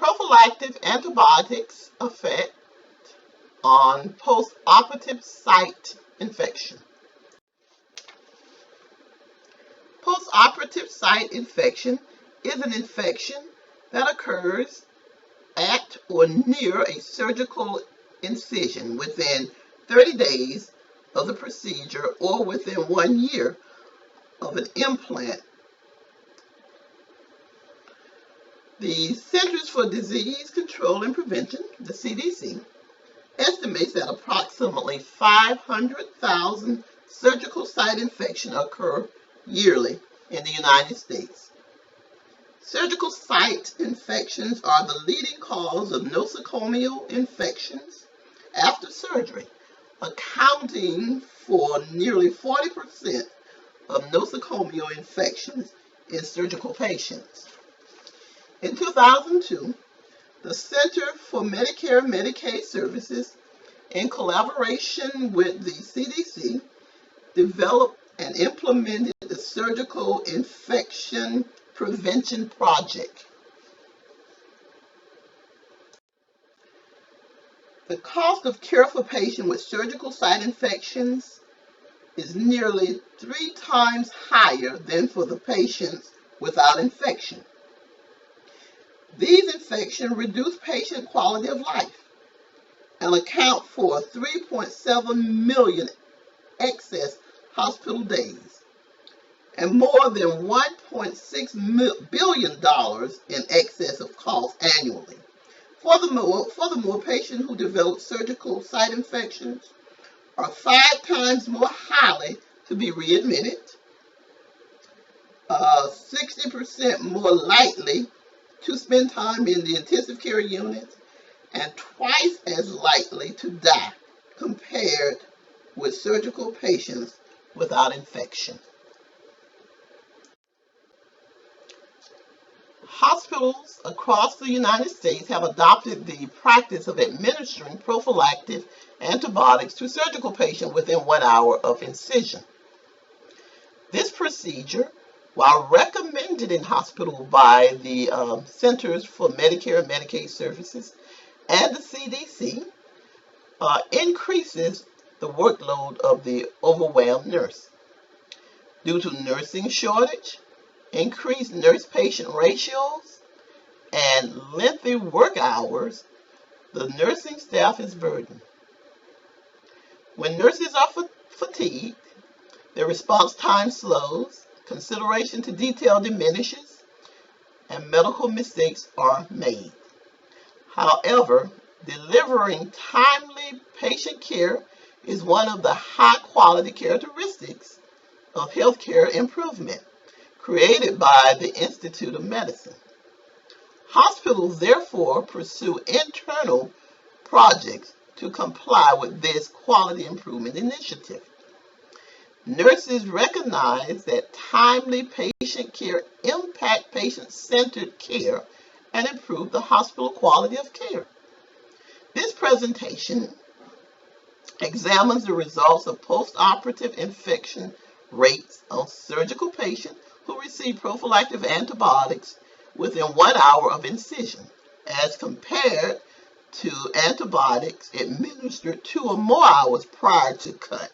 Prophylactic antibiotics effect on post-operative site infection. Post-operative site infection is an infection that occurs at or near a surgical incision within 30 days of the procedure or within 1 year of an implant. The Centers for Disease Control and Prevention, the CDC, estimates that approximately 500,000 surgical site infections occur yearly in the United States. Surgical site infections are the leading cause of nosocomial infections after surgery, accounting for nearly 40% of nosocomial infections in surgical patients. In 2002, the Center for Medicare and Medicaid Services, in collaboration with the CDC, developed and implemented the Surgical Infection Prevention Project. The cost of care for patients with surgical site infections is nearly 3 times higher than for the patients without infection. These infections reduce patient quality of life and account for 3.7 million excess hospital days and more than $1.6 billion in excess of costs annually. Furthermore, patients who develop surgical site infections are 5 times more likely to be readmitted, 60% more likely to spend time in the intensive care unit, and twice as likely to die compared with surgical patients without infection. Hospitals across the United States have adopted the practice of administering prophylactic antibiotics to surgical patients within 1 hour of incision. This procedure, while recommended in hospitals by the Centers for Medicare and Medicaid Services and the CDC, increases the workload of the overwhelmed nurse. Due to nursing shortage, increased nurse-patient ratios, and lengthy work hours, the nursing staff is burdened. When nurses are fatigued, their response time slows, consideration to detail diminishes, and medical mistakes are made. However, delivering timely patient care is one of the high-quality characteristics of healthcare improvement created by the Institute of Medicine. Hospitals therefore pursue internal projects to comply with this quality improvement initiative. Nurses recognize that timely patient care impacts patient-centered care and improves the hospital quality of care. This presentation examines the results of post-operative infection rates on surgical patients who receive prophylactic antibiotics within 1 hour of incision as compared to antibiotics administered 2 or more hours prior to cut,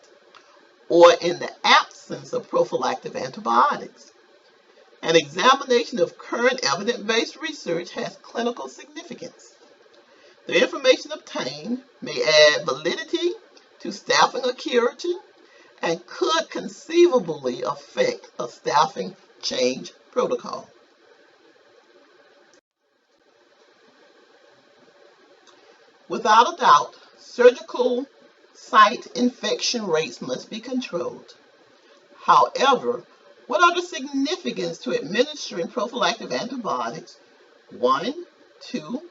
or in the absence of prophylactic antibiotics. An examination of current evidence-based research has clinical significance. The information obtained may add validity to staffing acuity and could conceivably affect a staffing change protocol. Without a doubt, surgical site infection rates must be controlled. However, what are the significance to administering prophylactic antibiotics 1, 2,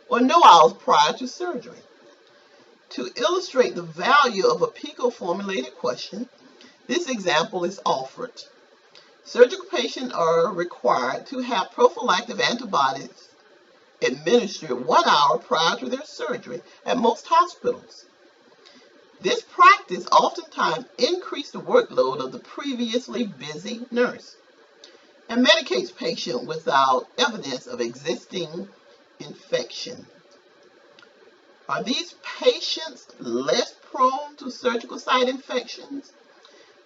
or no hours prior to surgery? To illustrate the value of a PICO-formulated question, this example is offered. Surgical patients are required to have prophylactic antibiotics administered 1 hour prior to their surgery at most hospitals. This practice oftentimes increases the workload of the previously busy nurse and medicates patients without evidence of existing infection. Are these patients less prone to surgical site infections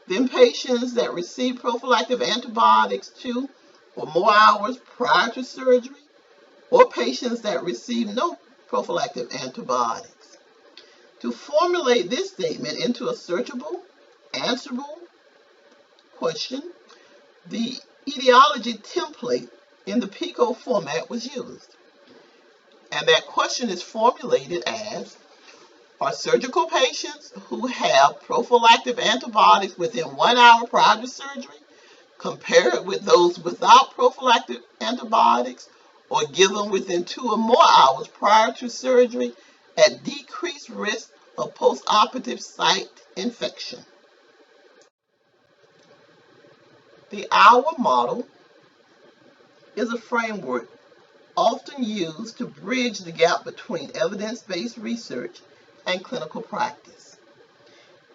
than patients that receive prophylactic antibiotics 2 or more hours prior to surgery, or patients that receive no prophylactic antibiotics? To formulate this statement into a searchable, answerable question, the etiology template in the PICO format was used. And that question is formulated as, are surgical patients who have prophylactic antibiotics within 1 hour prior to surgery compared with those without prophylactic antibiotics or given within 2 or more hours prior to surgery at decreased risk of postoperative site infection? The hour model is a framework often used to bridge the gap between evidence-based research and clinical practice.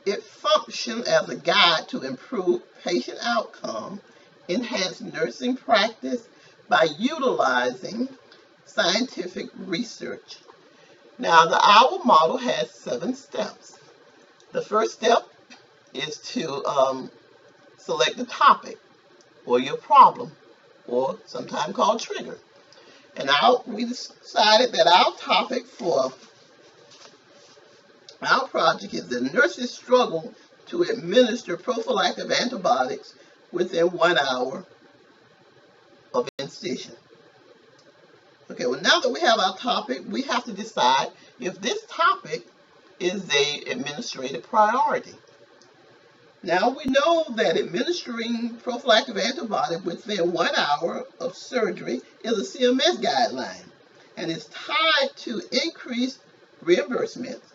It functions as a guide to improve patient outcome, enhance nursing practice by utilizing scientific research. Now, the hour model has 7 steps. The first step is to select the topic or your problem, or sometimes called trigger. And we decided that our topic for our project is that nurses struggle to administer prophylactic antibiotics within 1 hour of incision. Okay, well, now that we have our topic, we have to decide if this topic is an administrative priority. Now, we know that administering prophylactic antibiotics within 1 hour of surgery is a CMS guideline and is tied to increased reimbursements.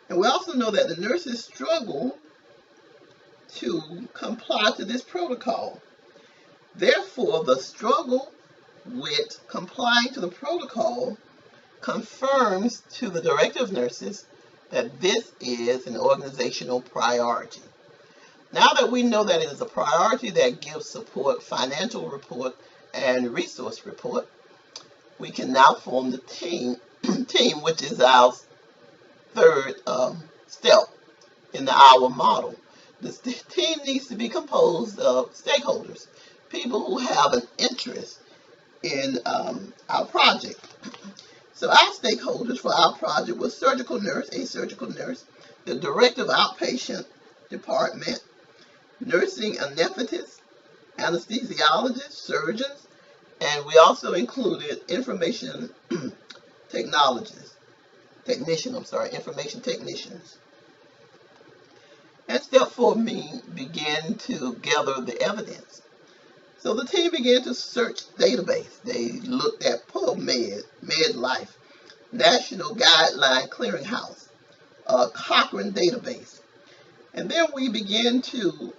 And we also know that the nurses struggle to comply to this protocol. Therefore, the struggle with complying to the protocol confirms to the director of nurses that this is an organizational priority. Now that we know that it is a priority that gives support, financial report, and resource report, we can now form the team, which is our third step in the hour model. The team needs to be composed of stakeholders, people who have an interest in our project. So our stakeholders for our project was a surgical nurse, the director of outpatient department, nursing anesthetists, anesthesiologists, surgeons, and we also information technicians. And step 4 begin to gather the evidence. So the team began to search database. They looked at PubMed, MedLife, National Guideline Clearinghouse, Cochrane database. And then we began to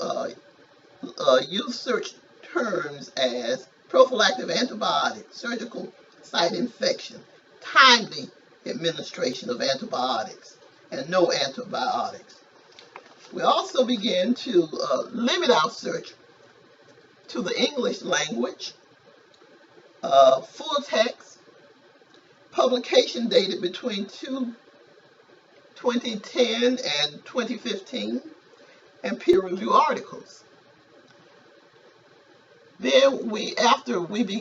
use search terms as prophylactic antibiotics, surgical site infection, timely administration of antibiotics, and no antibiotics. We also began to limit our search to the English language, full text, publication dated between 2010 and 2015, and peer review articles. Then after we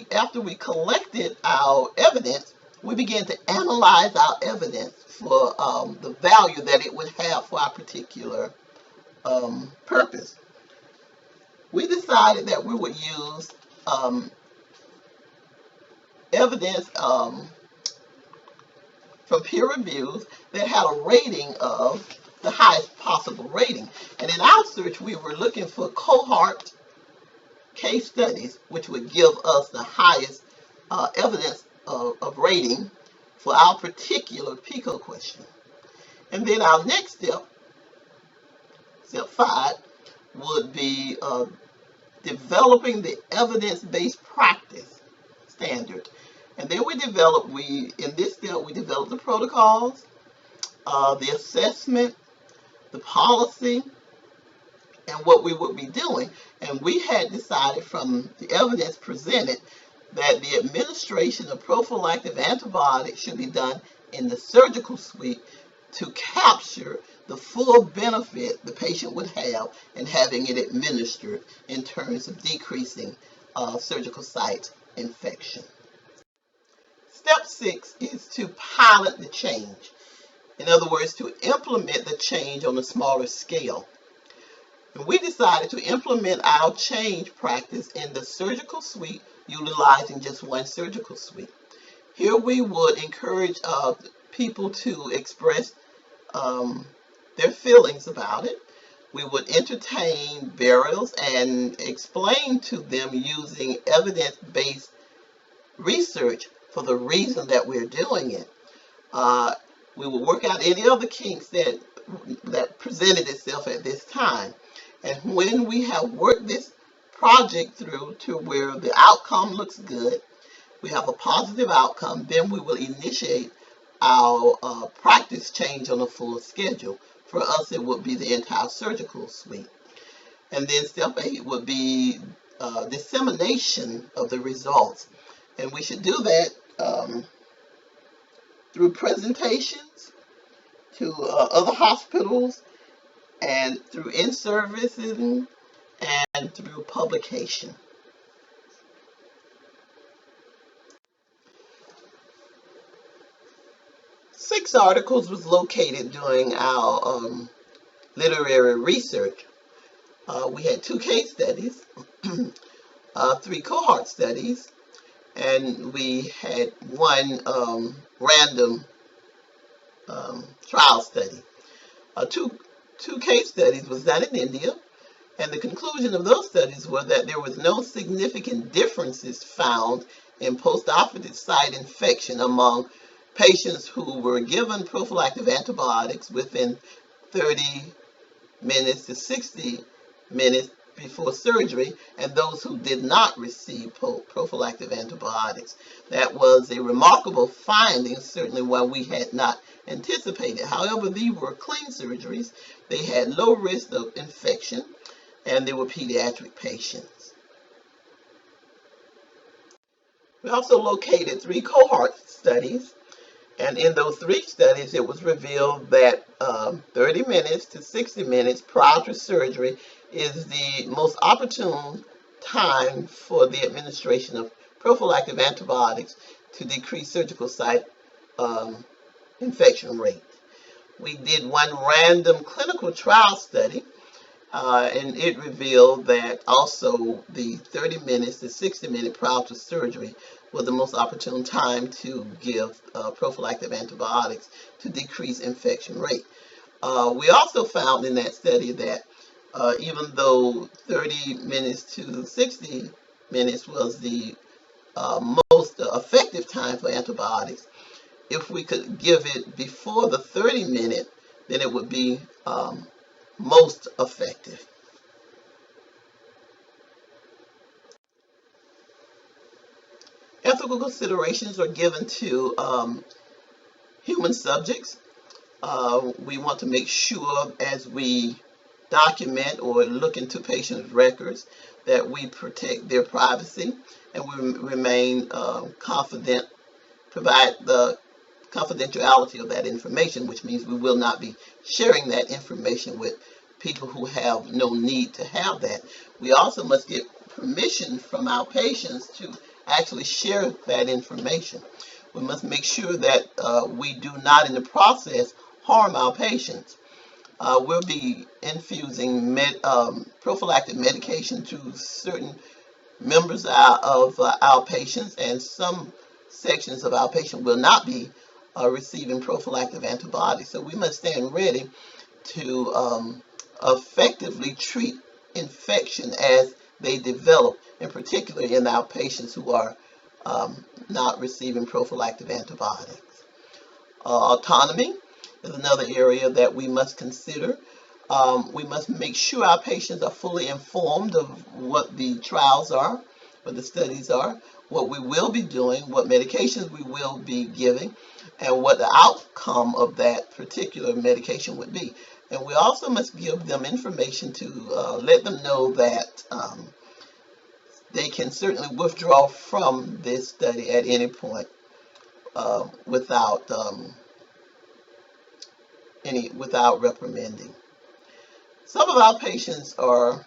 collected our evidence, we began to analyze our evidence for the value that it would have for our particular purpose. We decided that we would use evidence from peer reviews that had a rating of the highest possible rating. And in our search, we were looking for cohort case studies, which would give us the highest evidence of rating for our particular PICO question. And then our next step, step 5, would be developing the evidence-based practice standard. And then in this step, we developed the protocols, the assessment, the policy, and what we would be doing. And we had decided from the evidence presented that the administration of prophylactic antibiotics should be done in the surgical suite to capture the full benefit the patient would have in having it administered in terms of decreasing surgical site infection. Step 6 is to pilot the change. In other words, to implement the change on a smaller scale. And we decided to implement our change practice in the surgical suite, utilizing just one surgical suite. Here we would encourage people to express their feelings about it. We would entertain burials and explain to them using evidence-based research for the reason that we're doing it. We will work out any other kinks that presented itself at this time. And when we have worked this project through to where the outcome looks good, we have a positive outcome, then we will initiate our practice change on a full schedule. For us, it would be the entire surgical suite. And then step 8 would be dissemination of the results. And we should do that through presentations to other hospitals and through in-servicing and through publication. Six articles was located during our literary research. We had 2 case studies, 3 cohort studies, and we had 1 random trial study. Two case studies was done in India, and the conclusion of those studies were that there was no significant differences found in postoperative site infection among patients who were given prophylactic antibiotics within 30 minutes to 60 minutes before surgery, and those who did not receive prophylactic antibiotics. That was a remarkable finding, certainly one we had not anticipated. However, these were clean surgeries. They had low risk of infection, and they were pediatric patients. We also located 3 cohort studies, and in those 3 studies, it was revealed that 30 minutes to 60 minutes prior to surgery is the most opportune time for the administration of prophylactic antibiotics to decrease surgical site infection rate. We did 1 random clinical trial study, and it revealed that also the 30 minutes to 60 minutes prior to surgery was the most opportune time to give prophylactic antibiotics to decrease infection rate. We also found in that study that even though 30 minutes to 60 minutes was the most effective time for antibiotics, if we could give it before the 30 minute, then it would be most effective. Ethical considerations are given to human subjects. We want to make sure as we document or look into patients' records that we protect their privacy and we remain confident, provide the confidentiality of that information, which means we will not be sharing that information with people who have no need to have that. We also must get permission from our patients to actually share that information. We must make sure that we do not in the process harm our patients. We'll be infusing prophylactic medication to certain members of our patients, and some sections of our patient will not be receiving prophylactic antibiotics. So we must stand ready to effectively treat infection as they develop, in particular in our patients who are not receiving prophylactic antibiotics. Autonomy is another area that we must consider. We must make sure our patients are fully informed of what the trials are, what the studies are, what we will be doing, what medications we will be giving, and what the outcome of that particular medication would be. And we also must give them information to let them know that they can certainly withdraw from this study at any point without reprimanding. Some of our patients are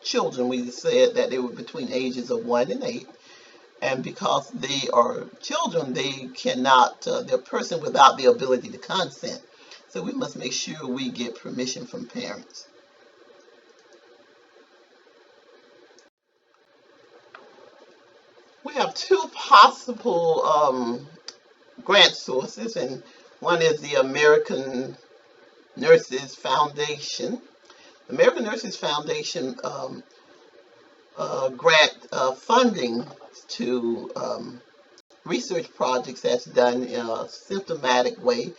children. We said that they were between ages of 1 and 8, and because they are children, they cannot, they're a person without the ability to consent. So we must make sure we get permission from parents. We have two possible grant sources, and one is the American Nurses Foundation. The American Nurses Foundation grant funding to research projects that's done in a symptomatic way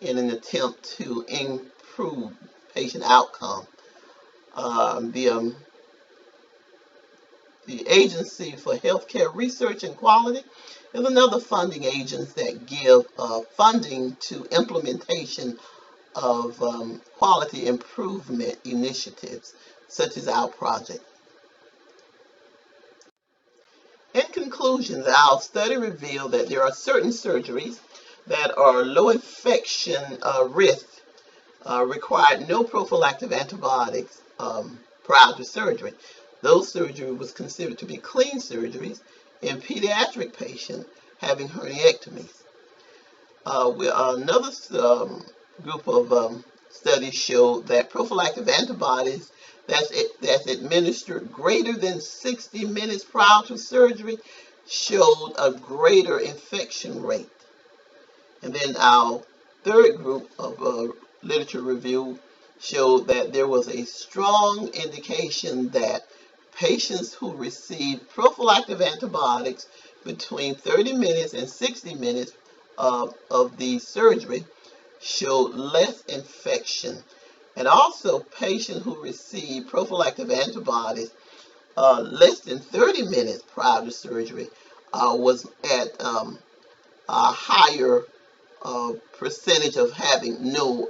in an attempt to improve patient outcome. The Agency for Healthcare Research and Quality is another funding agency that give funding to implementation of quality improvement initiatives, such as our project. In conclusion, our study revealed that there are certain surgeries that are low infection risk, required no prophylactic antibiotics prior to surgery. Those surgeries was considered to be clean surgeries in pediatric patients having herniectomies. Another group of studies showed that prophylactic antibiotics that's administered greater than 60 minutes prior to surgery showed a greater infection rate. And then our third group of literature review showed that there was a strong indication that patients who received prophylactic antibiotics between 30 minutes and 60 minutes of the surgery showed less infection. And also patients who received prophylactic antibiotics less than 30 minutes prior to surgery was at a higher percentage of having no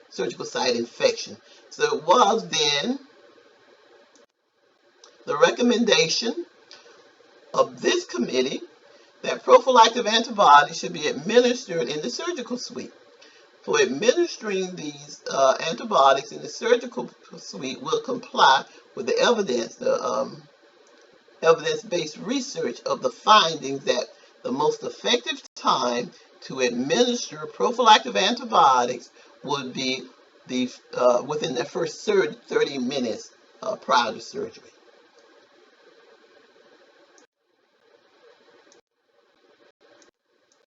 surgical site infection. So it was then the recommendation of this committee that prophylactic antibiotics should be administered in the surgical suite. For administering these antibiotics in the surgical suite will comply with the evidence, the evidence-based research of the findings that the most effective time to administer prophylactic antibiotics would be within the first 30 minutes prior to surgery.